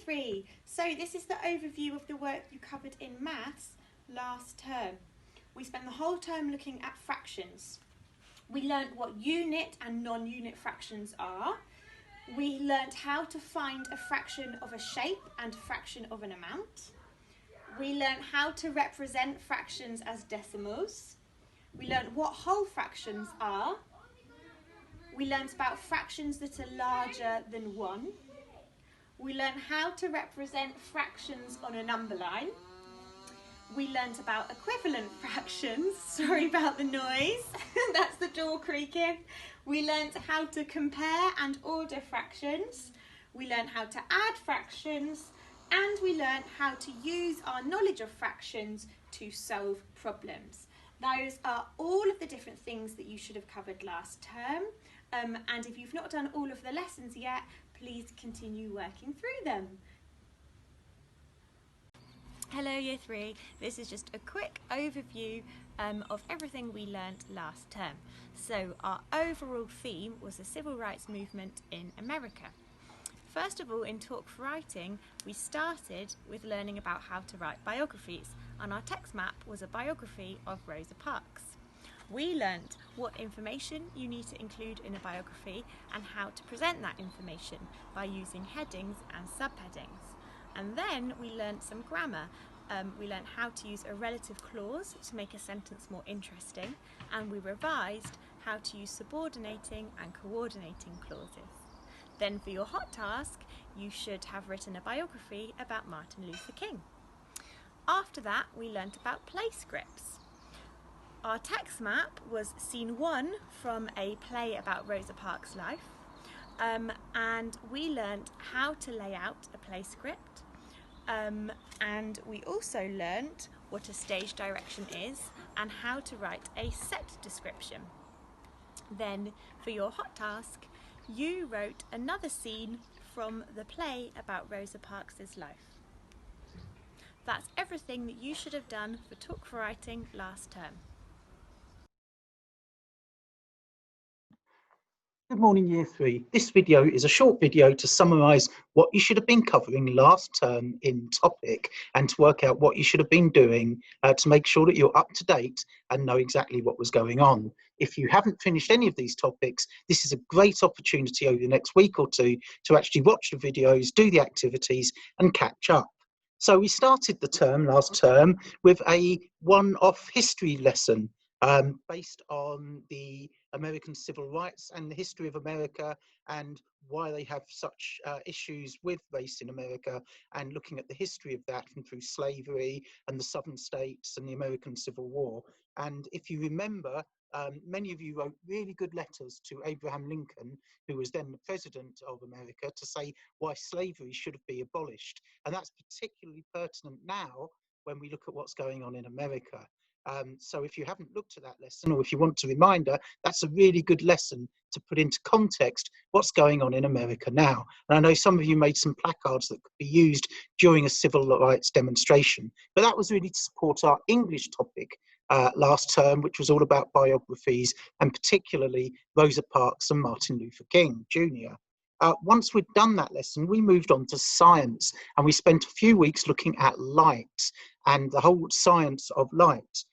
3. So this is the overview of the work you covered in maths last term. We spent the whole term looking at fractions. We learnt what unit and non-unit fractions are. We learnt how to find a fraction of a shape and a fraction of an amount. We learnt how to represent fractions as decimals. We learnt what whole fractions are. We learnt about fractions that are larger than 1. We learnt how to represent fractions on a number line. We learnt about equivalent fractions. Sorry about the noise. That's the door creaking. We learnt how to compare and order fractions. We learnt how to add fractions. And we learnt how to use our knowledge of fractions to solve problems. Those are all of the different things that you should have covered last term. And if you've not done all of the lessons yet, please continue working through them. Hello Year 3, this is just a quick overview of everything we learnt last term. So our overall theme was the civil rights movement in America. First of all, in Talk for Writing, we started with learning about how to write biographies, and our text map was a biography of Rosa Parks. We learnt what information you need to include in a biography and how to present that information by using headings and subheadings. And then we learnt some grammar. We learnt how to use a relative clause to make a sentence more interesting, and we revised how to use subordinating and coordinating clauses. Then for your hot task, you should have written a biography about Martin Luther King. After that, we learnt about play scripts. Our text map was scene 1 from a play about Rosa Parks' life, and we learnt how to lay out a play script, and we also learnt what a stage direction is and how to write a set description. Then for your hot task, you wrote another scene from the play about Rosa Parks' life. That's everything that you should have done for Talk for Writing last term. Good morning, Year 3. This video is a short video to summarise what you should have been covering last term in topic and to work out what you should have been doing to make sure that you're up to date and know exactly what was going on. If you haven't finished any of these topics, this is a great opportunity over the next week or two to actually watch the videos, do the activities and catch up. So we started the term last term with a one-off history lesson based on the American civil rights and the history of America and why they have such issues with race in America, and looking at the history of that from through slavery and the southern states and the American Civil War. And if you remember, many of you wrote really good letters to Abraham Lincoln, who was then the president of America, to say why slavery should be abolished. And that's particularly pertinent now when we look at what's going on in America. So if you haven't looked at that lesson, or if you want a reminder, that's a really good lesson to put into context what's going on in America now. And I know some of you made some placards that could be used during a civil rights demonstration, but that was really to support our English topic last term, which was all about biographies, and particularly Rosa Parks and Martin Luther King Jr. Once we'd done that lesson, we moved on to science, and we spent a few weeks looking at light and the whole science of light.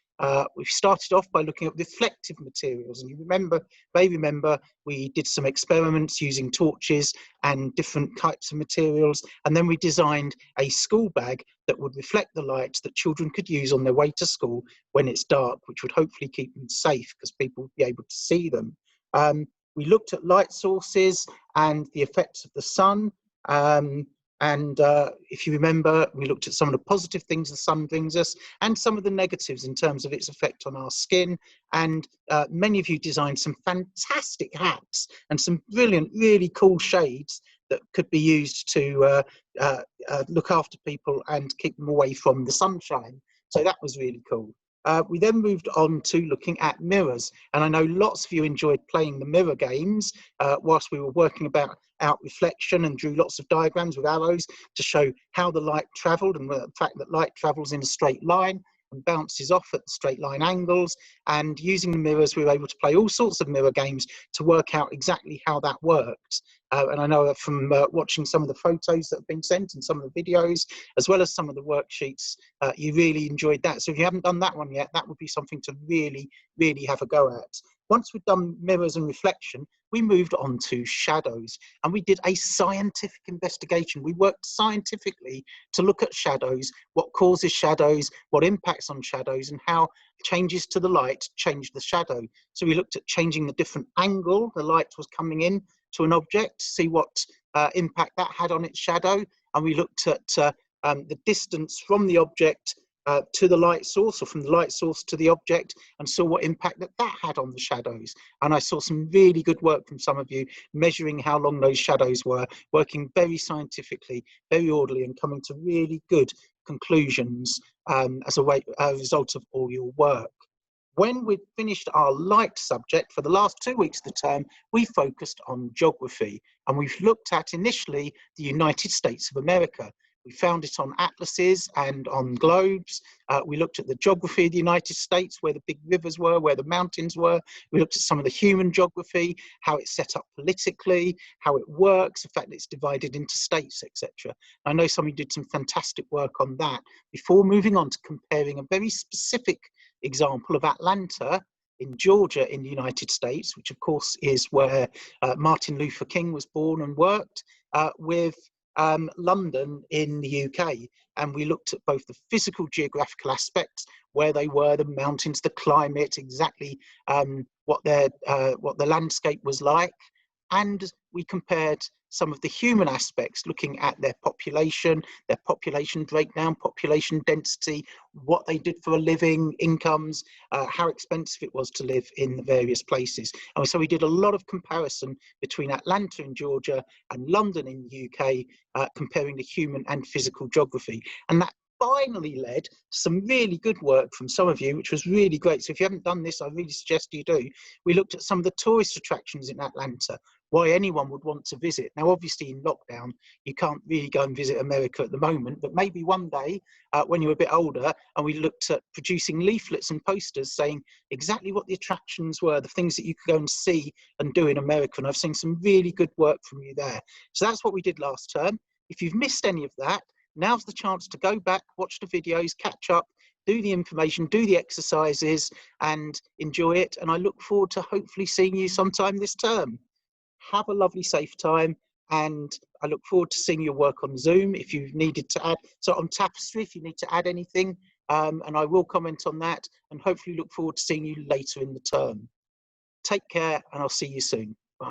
We started off by looking at reflective materials, and you may remember we did some experiments using torches and different types of materials, and then we designed a school bag that would reflect the light that children could use on their way to school when it's dark, which would hopefully keep them safe because people would be able to see them. We looked at light sources and the effects of the sun. If you remember, we looked at some of the positive things the sun brings us and some of the negatives in terms of its effect on our skin. And many of you designed some fantastic hats and some brilliant, really cool shades that could be used to look after people and keep them away from the sunshine. So that was really cool. We then moved on to looking at mirrors, and I know lots of you enjoyed playing the mirror games whilst we were working out reflection, and drew lots of diagrams with arrows to show how the light travelled and the fact that light travels in a straight line. and bounces off at straight line angles. And using the mirrors, we were able to play all sorts of mirror games to work out exactly how that worked. And I know from watching some of the photos that have been sent and some of the videos, as well as some of the worksheets, you really enjoyed that. So if you haven't done that one yet, that would be something to really, really have a go at. Once we've done mirrors and reflection, we moved on to shadows, and we did a scientific investigation. We worked scientifically to look at shadows, what causes shadows, what impacts on shadows, and how changes to the light change the shadow. So we looked at changing the different angle the light was coming in to an object to see what impact that had on its shadow. And we looked at the distance from the object to the light source, or from the light source to the object, and saw what impact that had on the shadows. And I saw some really good work from some of you measuring how long those shadows were, working very scientifically, very orderly, and coming to really good conclusions as a result of all your work. When we'd finished our light subject for the last 2 weeks of the term, we focused on geography, and we've looked at initially the United States of America. We found it on atlases and on globes. We looked at the geography of the United States, where the big rivers were, where the mountains were. We looked at some of the human geography, how it's set up politically, how it works, the fact that it's divided into states, etc. I know some of you did some fantastic work on that before moving on to comparing a very specific example of Atlanta in Georgia in the United States, which of course is where Martin Luther King was born and worked, with London in the UK. And we looked at both the physical geographical aspects, where they were, the mountains, the climate, exactly what the landscape was like, and we compared some of the human aspects, looking at their population breakdown, population density, what they did for a living, incomes, how expensive it was to live in the various places. And so we did a lot of comparison between Atlanta in Georgia and London in the UK, comparing the human and physical geography. And that finally led to some really good work from some of you, which was really great. So if you haven't done this, I really suggest you do. We looked at some of the tourist attractions in Atlanta, why anyone would want to visit. Now, obviously in lockdown, you can't really go and visit America at the moment, but maybe one day when you're a bit older, and we looked at producing leaflets and posters saying exactly what the attractions were, the things that you could go and see and do in America. And I've seen some really good work from you there. So that's what we did last term. If you've missed any of that, now's the chance to go back, watch the videos, catch up, do the information, do the exercises, and enjoy it. And I look forward to hopefully seeing you sometime this term. Have a lovely, safe time, and I look forward to seeing your work on Zoom. If you've needed to add, so on Tapestry, if you need to add anything, and I will comment on that, and hopefully look forward to seeing you later in the term. Take care, and I'll see you soon.